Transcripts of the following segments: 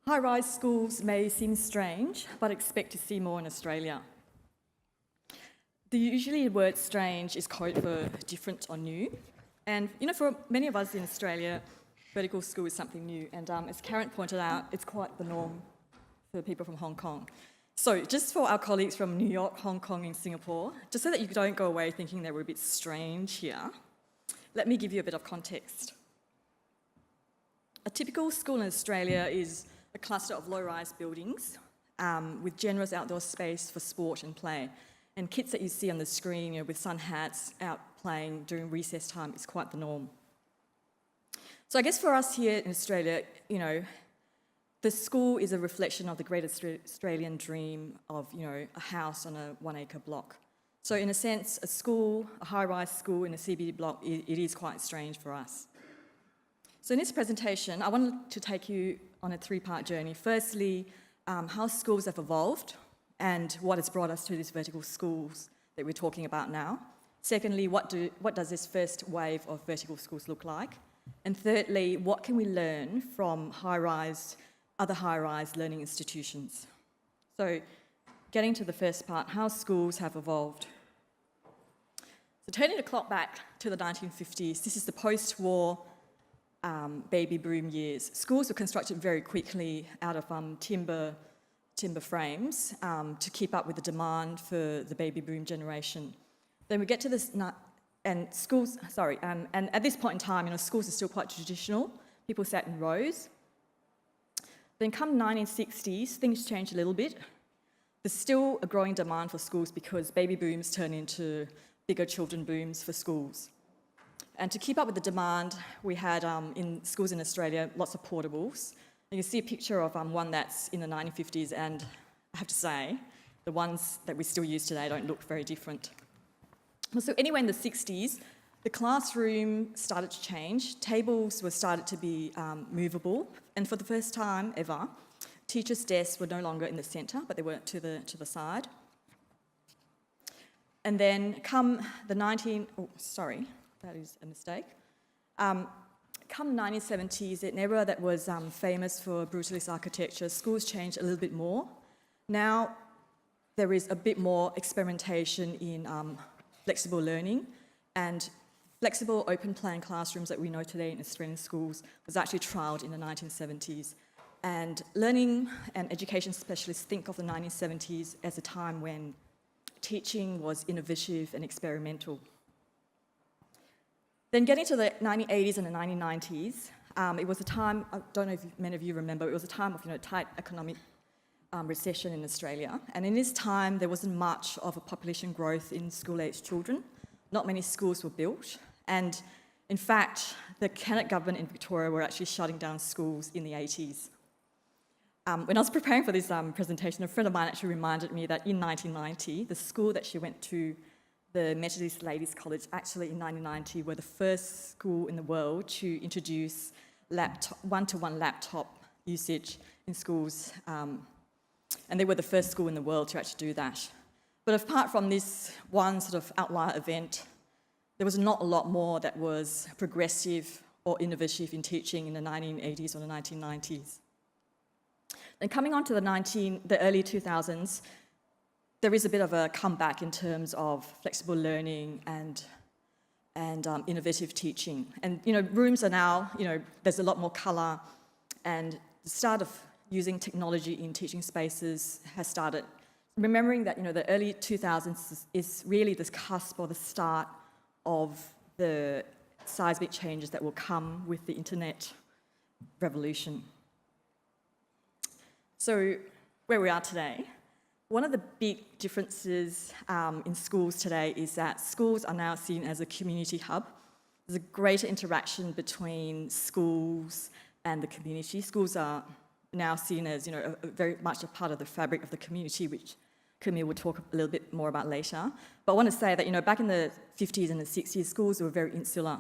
High-rise schools may seem strange, but expect to see more in Australia. Usually the word strange is code for different or new. And for many of us in Australia, vertical school is something new. And as Karen pointed out, it's quite the norm for people from Hong Kong. So just for our colleagues from New York, Hong Kong and Singapore, just so that you don't go away thinking they were a bit strange here, let me give you a bit of context. A typical school in Australia is a cluster of low-rise buildings with generous outdoor space for sport and play. And kids that you see on the screen with sun hats out playing during recess time is quite the norm. So I guess for us here in Australia, the school is a reflection of the great Australian dream of, a house on a 1 acre block. So in a sense, a high-rise school in a CBD block, it is quite strange for us. So in this presentation, I wanted to take you on a three-part journey. Firstly, how schools have evolved and what has brought us to these vertical schools that we're talking about now. Secondly, what does this first wave of vertical schools look like? And thirdly, what can we learn from other high-rise learning institutions? So getting to the first part, how schools have evolved. So turning the clock back to the 1950s, this is the post-war baby boom years. Schools were constructed very quickly out of timber frames to keep up with the demand for the baby boom generation. Then we get to this, and at this point in time, schools are still quite traditional. People sat in rows. Then come 1960s, things changed a little bit. There's still a growing demand for schools because baby booms turn into bigger children booms for schools. And to keep up with the demand, we had, in schools in Australia, lots of portables. You can see a picture of one that's in the 1950s, and I have to say, the ones that we still use today don't look very different. So anyway, in the 60s, the classroom started to change. Tables were started to be movable, and for the first time ever, teachers' desks were no longer in the centre, but they were to the side. And then come the that is a mistake. Come 1970s, an era that was famous for brutalist architecture, schools changed a little bit more. Now there is a bit more experimentation in flexible learning, and flexible open plan classrooms that we know today in Australian schools was actually trialled in the 1970s. And learning and education specialists think of the 1970s as a time when teaching was innovative and experimental. Then getting to the 1980s and the 1990s, it was a time, I don't know if many of you remember, it was a time of tight economic recession in Australia. And in this time, there wasn't much of a population growth in school-aged children. Not many schools were built. And in fact, the Kennett government in Victoria were actually shutting down schools in the 80s. When I was preparing for this presentation, a friend of mine actually reminded me that in 1990, the school that she went to, the Methodist Ladies College, actually in 1990 were the first school in the world to introduce one-to-one laptop usage in schools. And they were the first school in the world to actually do that. But apart from this one sort of outlier event, there was not a lot more that was progressive or innovative in teaching in the 1980s or the 1990s. Then coming on to the early 2000s, there is a bit of a comeback in terms of flexible learning and innovative teaching. And rooms are now, there's a lot more colour, and the start of using technology in teaching spaces has started. Remembering that the early 2000s is really this cusp or the start of the seismic changes that will come with the internet revolution. So where we are today, one of the big differences in schools today is that schools are now seen as a community hub. There's a greater interaction between schools and the community. Schools are now seen as very much a part of the fabric of the community, which Camille will talk a little bit more about later. But I want to say that back in the 50s and the 60s, schools were very insular.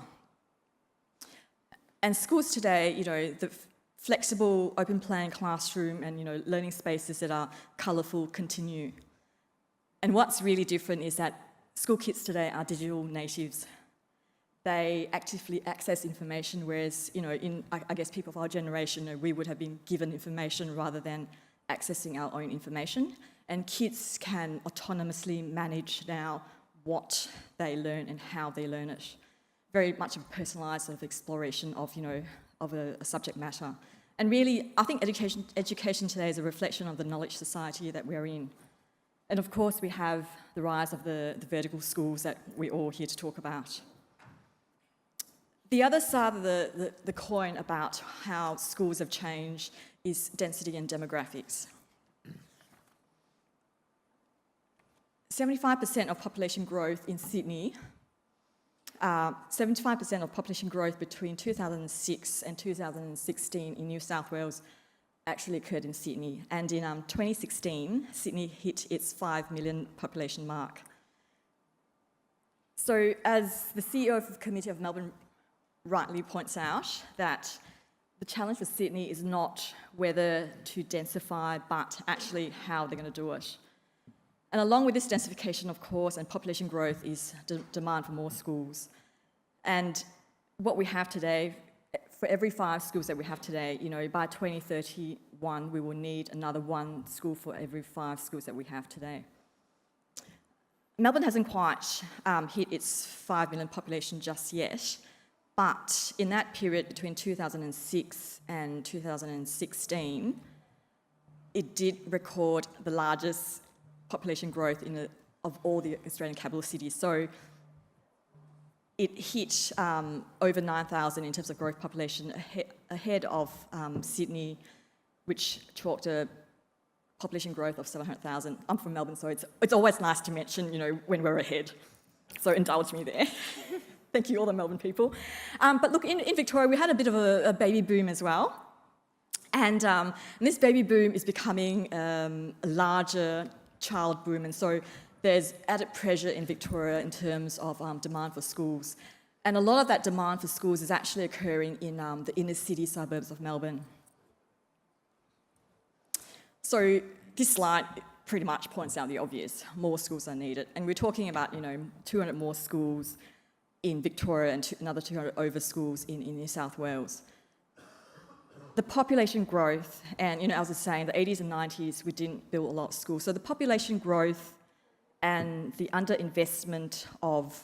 And schools today, the flexible open plan classroom and learning spaces that are colourful continue. And what's really different is that school kids today are digital natives. They actively access information, whereas, I guess people of our generation, we would have been given information rather than accessing our own information. And kids can autonomously manage now what they learn and how they learn it. Very much a personalised sort of exploration of, of a subject matter. And really, I think education today is a reflection of the knowledge society that we're in. And of course, we have the rise of the vertical schools that we're all here to talk about. The other side of the coin about how schools have changed is density and demographics. 75% of population growth in Sydney, 75% of population growth between 2006 and 2016 in New South Wales actually occurred in Sydney. And in 2016, Sydney hit its 5 million population mark. So as the CEO of the Committee of Melbourne rightly points out, that the challenge for Sydney is not whether to densify, but actually how they're going to do it. And along with this densification, of course, and population growth is demand for more schools. And what we have today, for every 5 schools that we have today, by 2031, we will need another 1 school for every 5 schools that we have today. Melbourne hasn't quite hit its 5 million population just yet, but in that period between 2006 and 2016, it did record the largest population growth of all the Australian capital cities. So it hit over 9,000 in terms of growth population, ahead of Sydney, which chalked a population growth of 700,000. I'm from Melbourne, so it's always nice to mention, when we're ahead. So indulge me there. Thank you, all the Melbourne people. But look, in Victoria, we had a bit of a baby boom as well. And this baby boom is becoming a larger child boom, and so there's added pressure in Victoria in terms of demand for schools. And a lot of that demand for schools is actually occurring in the inner city suburbs of Melbourne. So this slide pretty much points out the obvious. More schools are needed. And we're talking about, 200 more schools in Victoria and another 200 over schools in New South Wales. The population growth, and as I was saying, the 80s and 90s, we didn't build a lot of schools. So the population growth and the underinvestment of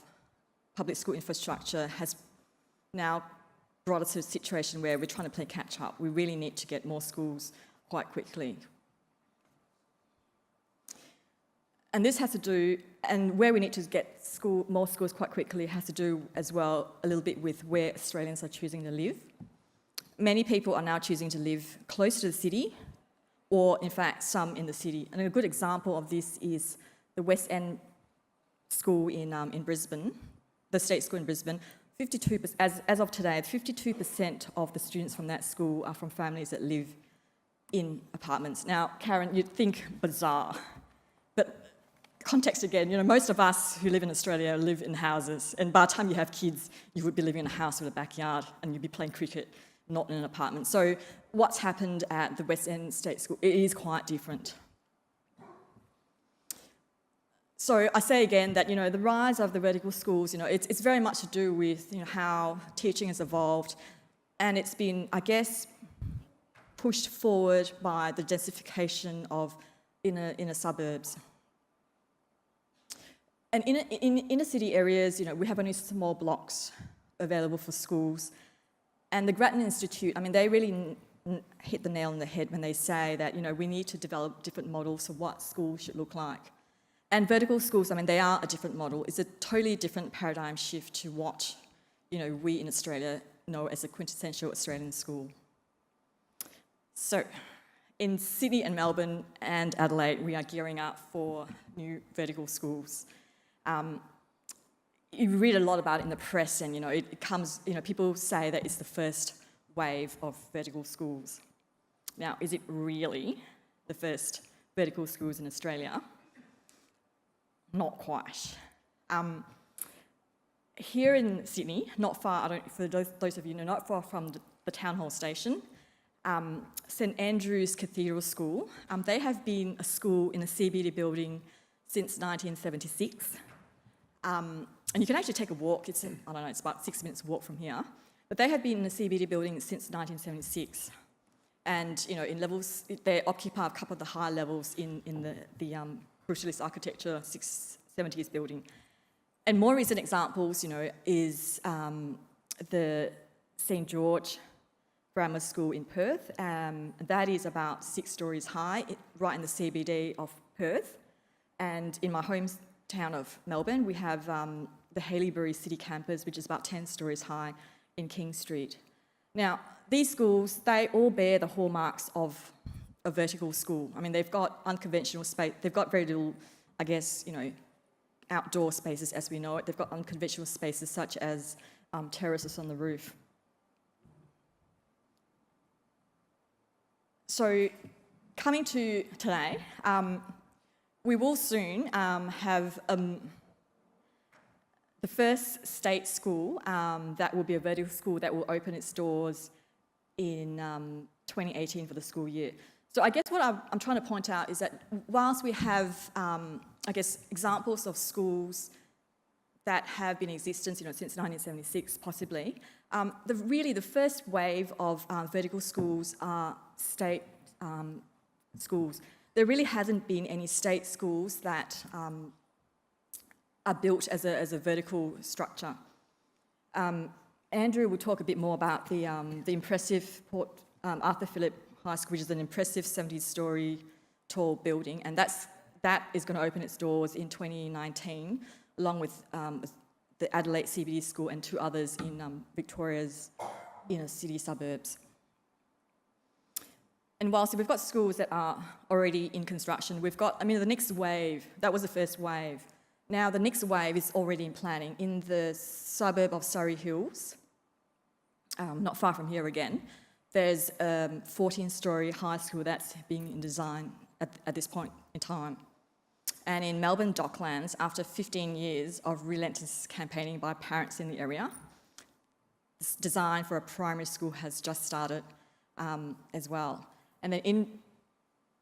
public school infrastructure has now brought us to a situation where we're trying to play catch up. We really need to get more schools quite quickly. And this has to do, and where we need to get more schools quite quickly has to do as well a little bit with where Australians are choosing to live. Many people are now choosing to live close to the city, or in fact, some in the city. And a good example of this is the West End School in Brisbane, the state school in Brisbane. 52%, as of today, 52% of the students from that school are from families that live in apartments. Now, Karen, you'd think bizarre, but context again, most of us who live in Australia live in houses, and by the time you have kids, you would be living in a house with a backyard and you'd be playing cricket, not in an apartment. So what's happened at the West End State School, it is quite different. So I say again that, the rise of the vertical schools, it's very much to do with, how teaching has evolved, and it's been, I guess, pushed forward by the densification of inner suburbs. And in inner city areas, we have only small blocks available for schools. And the Grattan Institute, they really hit the nail on the head when they say that, we need to develop different models of what schools should look like. And vertical schools, they are a different model. It's a totally different paradigm shift to what, we in Australia know as a quintessential Australian school. So, in Sydney and Melbourne and Adelaide, we are gearing up for new vertical schools. You read a lot about it in the press, and it comes. People say that it's the first wave of vertical schools. Now, is it really the first vertical schools in Australia? Not quite. Here in Sydney, not far. For those of you who know, not far from the town hall station, St Andrew's Cathedral School. They have been a school in a CBD building since 1976. And you can actually take a walk. It's, I don't know, it's about 6 minutes walk from here. But they have been in the CBD building since 1976. And, you know, in levels, they occupy a couple of the higher levels in the brutalist architecture 70s building. And more recent examples, you know, is the St. George Grammar School in Perth. That is about 6 stories high, right in the CBD of Perth. And in my hometown of Melbourne, we have the Haileybury City Campus, which is about 10 stories high in King Street. Now, these schools, they all bear the hallmarks of a vertical school. I mean, they've got unconventional space, they've got very little, I guess, you know, outdoor spaces as we know it. They've got unconventional spaces such as terraces on the roof. So, coming to today, we will soon have the first state school that will be a vertical school that will open its doors in 2018 for the school year. So I guess what I'm trying to point out is that whilst we have, I guess, examples of schools that have been in existence, you know, since 1976 possibly, really the first wave of vertical schools are state schools. There really hasn't been any state schools that are built as a vertical structure. Andrew will talk a bit more about the impressive Arthur Phillip High School, which is an impressive 70-storey tall building, and that is going to open its doors in 2019, along with the Adelaide CBD School and 2 others in Victoria's inner city suburbs. And whilst we've got schools that are already in construction, we've got, I mean, the next wave, that was the first wave. Now the next wave is already in planning in the suburb of Surrey Hills, not far from here again. There's a 14-storey high school that's being in design at this point in time. And in Melbourne Docklands, after 15 years of relentless campaigning by parents in the area, this design for a primary school has just started as well. And then in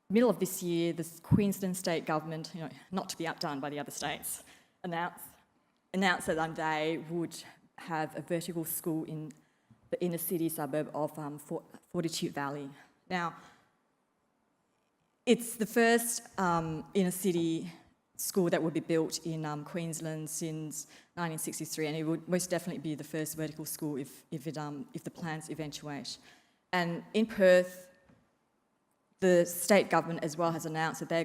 middle of this year, the Queensland state government, you know, not to be outdone by the other states, announced that they would have a vertical school in the inner city suburb of Fortitude Valley. Now, it's the first inner city school that would be built in Queensland since 1963, and it would most definitely be the first vertical school if the plans eventuate. And in Perth, the state government as well has announced that they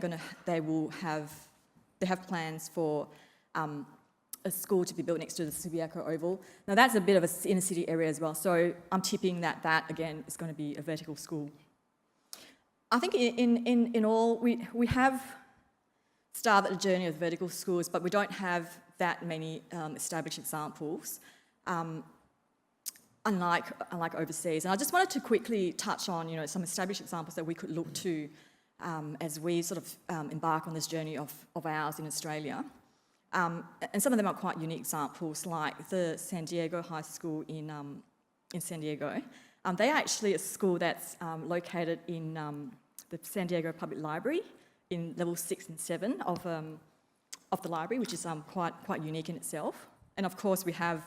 have plans for a school to be built next to the Subiaco Oval. Now that's a bit of an inner city area as well, so I'm tipping that again is going to be a vertical school. I think in all, we have started a journey of vertical schools, but we don't have that many established examples, unlike overseas. And I just wanted to quickly touch on, you know, some established examples that we could look to as we sort of embark on this journey of ours in Australia. And some of them are quite unique examples, like the San Diego High School in San Diego. They are actually a school that's located in the San Diego Public Library in level 6 and 7 of the library, which is quite unique in itself. And of course, we have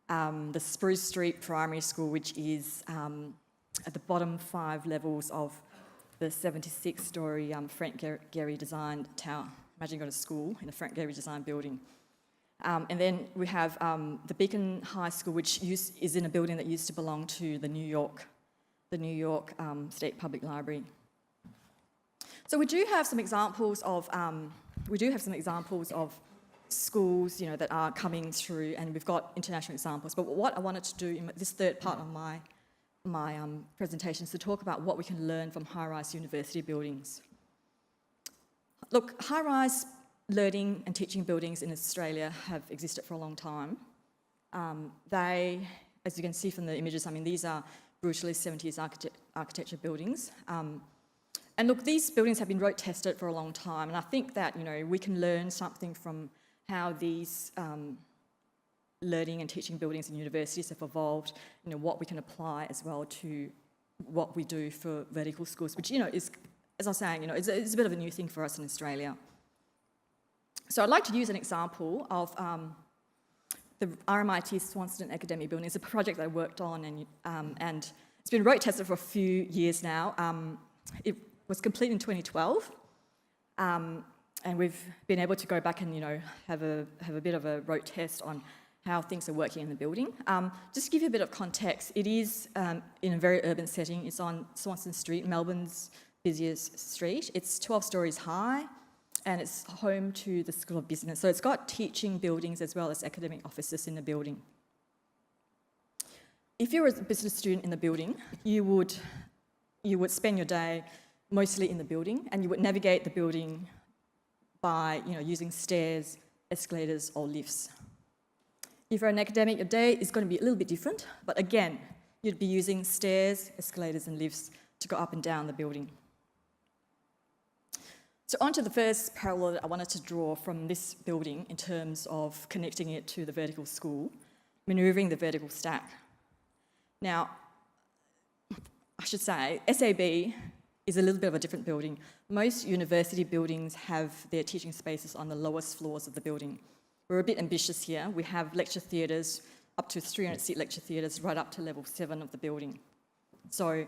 the Spruce Street Primary School, which is at the bottom 5 levels of the 76-storey Frank Gehry designed tower. Imagine going to school in a Frank Gehry designed building. And then we have the Beacon High School, which is in a building that used to belong to the New York State Public Library. So we do have some examples of schools, you know, that are coming through, and we've got international examples. But what I wanted to do in this third part of my presentation is to talk about what we can learn from high-rise university buildings. Look, high-rise learning and teaching buildings in Australia have existed for a long time. They, as you can see from the images, I mean, these are brutalist 70s architecture buildings. And look, these buildings have been road tested for a long time, and I think that, you know, we can learn something from how these learning and teaching buildings in universities have evolved, you know, what we can apply as well to what we do for vertical schools, which, you know, is, as I was saying, you know, it's a bit of a new thing for us in Australia. So I'd like to use an example of the RMIT Swanston Academic Building is a project I worked on, and it's been road tested for a few years now. It was complete in 2012, and we've been able to go back and have a bit of a road test on how things are working in the building. Just to give you a bit of context, it is in a very urban setting. It's on Swanston Street, Melbourne's busiest street. It's 12 stories high, and it's home to the School of Business. So it's got teaching buildings as well as academic offices in the building. If you're a business student in the building, you would spend your day mostly in the building, and you would navigate the building by using stairs, escalators, or lifts. If you're an academic, your day is going to be a little bit different, but again, you'd be using stairs, escalators, and lifts to go up and down the building. So on to the first parallel that I wanted to draw from this building in terms of connecting it to the vertical school, manoeuvring the vertical stack. Now, I should say, SAB is a little bit of a different building. Most university buildings have their teaching spaces on the lowest floors of the building. We're a bit ambitious here. We have lecture theatres, up to 300-seat lecture theatres, right up to level 7 of the building. So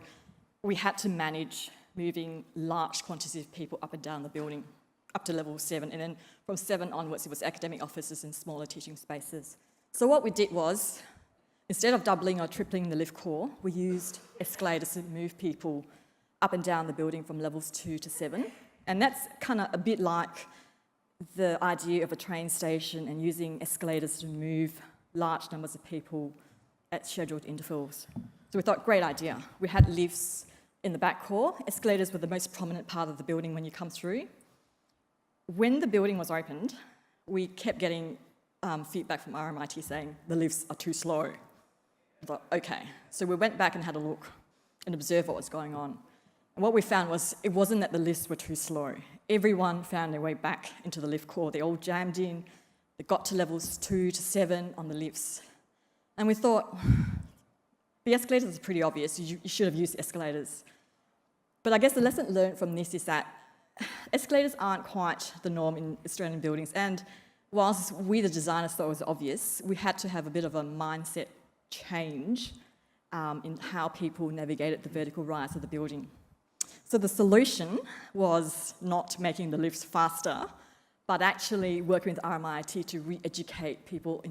we had to manage moving large quantities of people up and down the building, up to level 7, and then from 7 onwards it was academic offices and smaller teaching spaces. So what we did was, instead of doubling or tripling the lift core, we used escalators to move people up and down the building from levels 2 to 7. And that's kind of a bit like the idea of a train station and using escalators to move large numbers of people at scheduled intervals. So we thought, great idea. We had lifts in the back core. Escalators were the most prominent part of the building when you come through. When the building was opened, we kept getting feedback from RMIT saying the lifts are too slow. I thought, okay. So we went back and had a look and observed what was going on. And what we found was it wasn't that the lifts were too slow. Everyone found their way back into the lift core. They all jammed in. They got to levels 2 to 7 on the lifts. And we thought, the escalators are pretty obvious. You should have used escalators. But I guess the lesson learned from this is that escalators aren't quite the norm in Australian buildings. And whilst we, the designers, thought it was obvious, we had to have a bit of a mindset change in how people navigated the vertical rise of the building. So the solution was not making the lifts faster, but actually working with RMIT to re-educate people,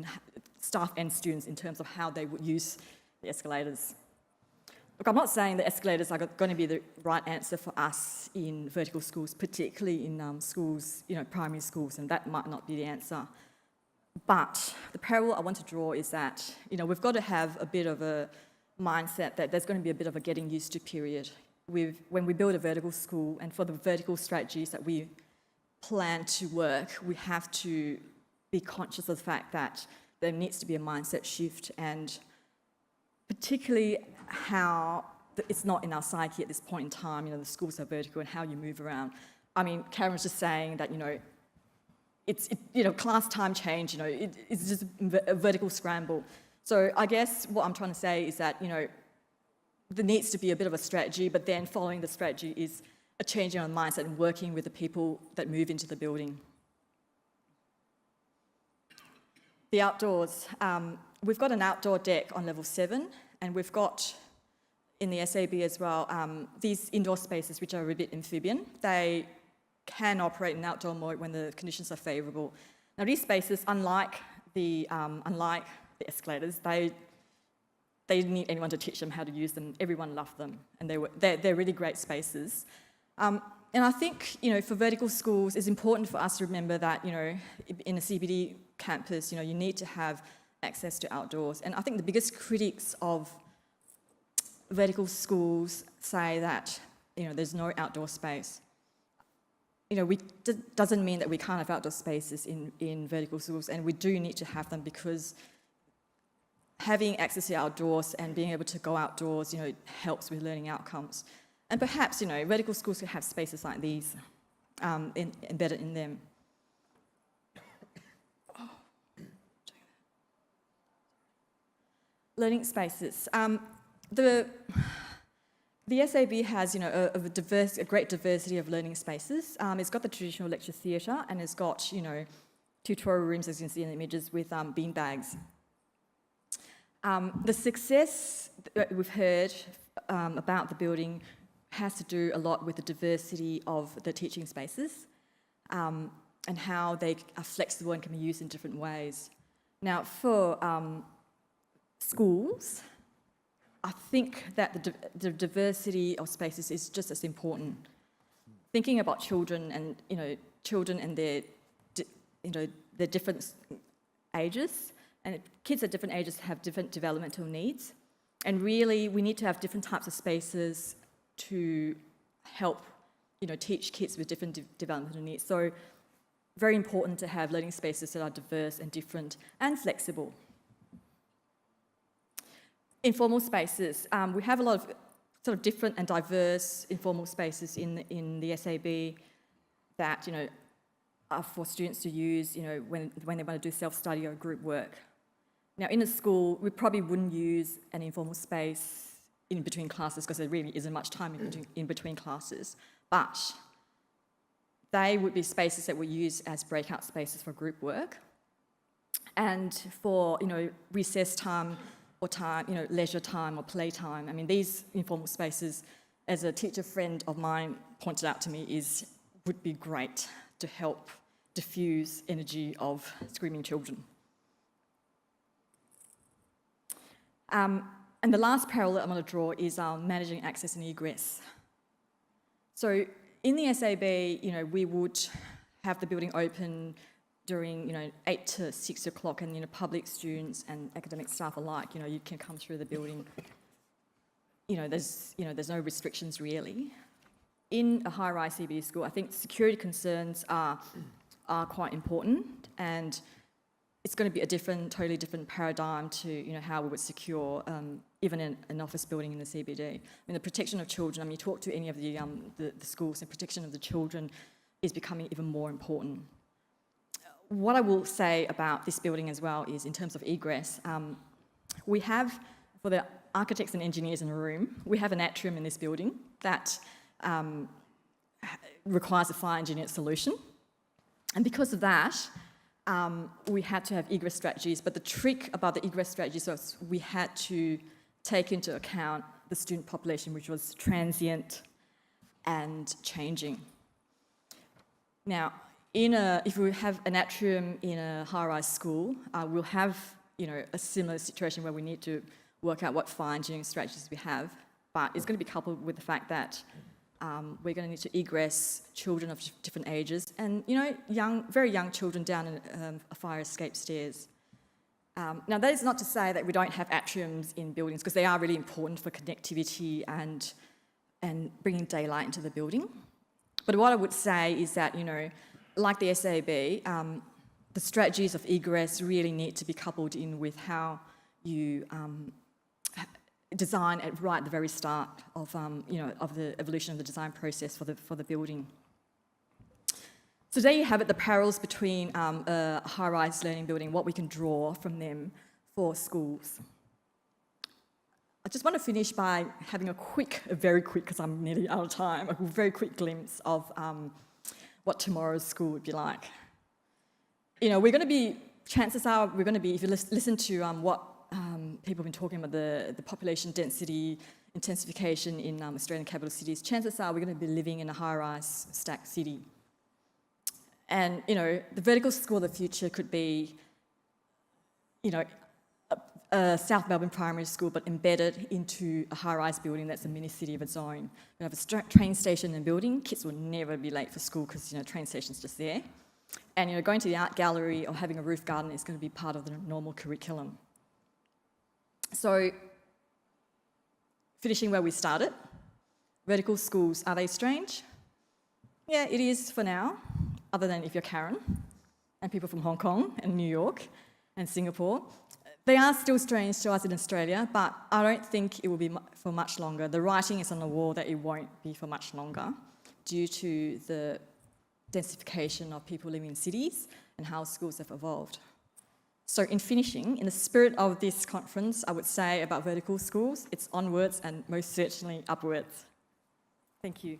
staff and students, in terms of how they would use the escalators. Look, I'm not saying the escalators are going to be the right answer for us in vertical schools, particularly in schools, primary schools, and that might not be the answer. But the parallel I want to draw is that, we've got to have a bit of a mindset that there's going to be a bit of a getting used to period. When we build a vertical school, and for the vertical strategies that we plan to work, we have to be conscious of the fact that there needs to be a mindset shift, and particularly how it's not in our psyche at this point in time, the schools are vertical and how you move around. I mean, Karen was just saying that, it's class time change, it's just a vertical scramble. So I guess what I'm trying to say is that, there needs to be a bit of a strategy, but then following the strategy is a change in our mindset and working with the people that move into the building. The outdoors. We've got an outdoor deck on level 7, and we've got, in the SAB as well, these indoor spaces which are a bit amphibian. They can operate in outdoor mode when the conditions are favourable. Now these spaces, unlike the escalators, they didn't need anyone to teach them how to use them. Everyone loved them, and they're really great spaces. And I think, for vertical schools, it's important for us to remember that, in a CBD campus, you need to have access to outdoors. And I think the biggest critics of vertical schools say that, there's no outdoor space. Doesn't mean that we can't have outdoor spaces in vertical schools, and we do need to have them because having access to outdoors and being able to go outdoors, helps with learning outcomes. And perhaps, vertical schools could have spaces like these embedded in them. Learning spaces. The SAB has, a great diversity of learning spaces. It's got the traditional lecture theatre, and it's got, tutorial rooms, as you can see in the images, with bean bags. The success that we've heard about the building has to do a lot with the diversity of the teaching spaces and how they are flexible and can be used in different ways. Now, for schools, I think that the diversity of spaces is just as important. Thinking about children and their different ages, and kids at different ages have different developmental needs, and really we need to have different types of spaces to help teach kids with different developmental needs. So very important to have learning spaces that are diverse and different and flexible. Informal spaces. We have a lot of sort of different and diverse informal spaces in the SAB that are for students to use when they want to do self-study or group work. Now, in a school, we probably wouldn't use an informal space in between classes because there really isn't much time in between classes, but they would be spaces that we use as breakout spaces for group work and for recess time or time, leisure time or play time. I mean, these informal spaces, as a teacher friend of mine pointed out to me, would be great to help diffuse energy of screaming children. And the last parallel that I'm going to draw is managing access and egress. So in the SAB, we would have the building open during 8 to 6 o'clock, and public students and academic staff alike, you can come through the building. There's no restrictions really. In a high-rise CBD school, I think security concerns are quite important, and it's going to be a totally different paradigm to how we would secure even in an office building in the CBD. I mean, the protection of children. You talk to any of the schools, and protection of the children is becoming even more important. What I will say about this building as well is, in terms of egress, we have, for the architects and engineers in the room, we have an atrium in this building that requires a fire engineered solution. And because of that, we had to have egress strategies. But the trick about the egress strategies was we had to take into account the student population, which was transient and changing. Now, if we have an atrium in a high-rise school, we'll have a similar situation where we need to work out what fire engineering strategies we have, but it's going to be coupled with the fact that we're going to need to egress children of different ages and very young children down a fire escape stairs. Now, that is not to say that we don't have atriums in buildings, because they are really important for connectivity and bringing daylight into the building. But what I would say is that like the SAB, the strategies of egress really need to be coupled in with how you design right at the very start of the evolution of the design process for the building. So there you have it, the parallels between a high-rise learning building, what we can draw from them for schools. I just want to finish by having a very quick, because I'm nearly out of time, a very quick glimpse of what tomorrow's school would be like. Chances are we're going to be, if you listen to what people have been talking about, the population density, intensification in Australian capital cities, chances are we're going to be living in a high-rise stacked city. And, the vertical school of the future could be, a South Melbourne primary school, but embedded into a high-rise building that's a mini-city of its own. We have a train station in the building. Kids will never be late for school because, train station's just there. And, going to the art gallery or having a roof garden is going to be part of the normal curriculum. So, finishing where we started, vertical schools, are they strange? Yeah, it is for now, other than if you're Karen and people from Hong Kong and New York and Singapore. They are still strange to us in Australia, but I don't think it will be for much longer. The writing is on the wall that it won't be for much longer due to the densification of people living in cities and how schools have evolved. So in finishing, in the spirit of this conference, I would say about vertical schools, it's onwards and most certainly upwards. Thank you.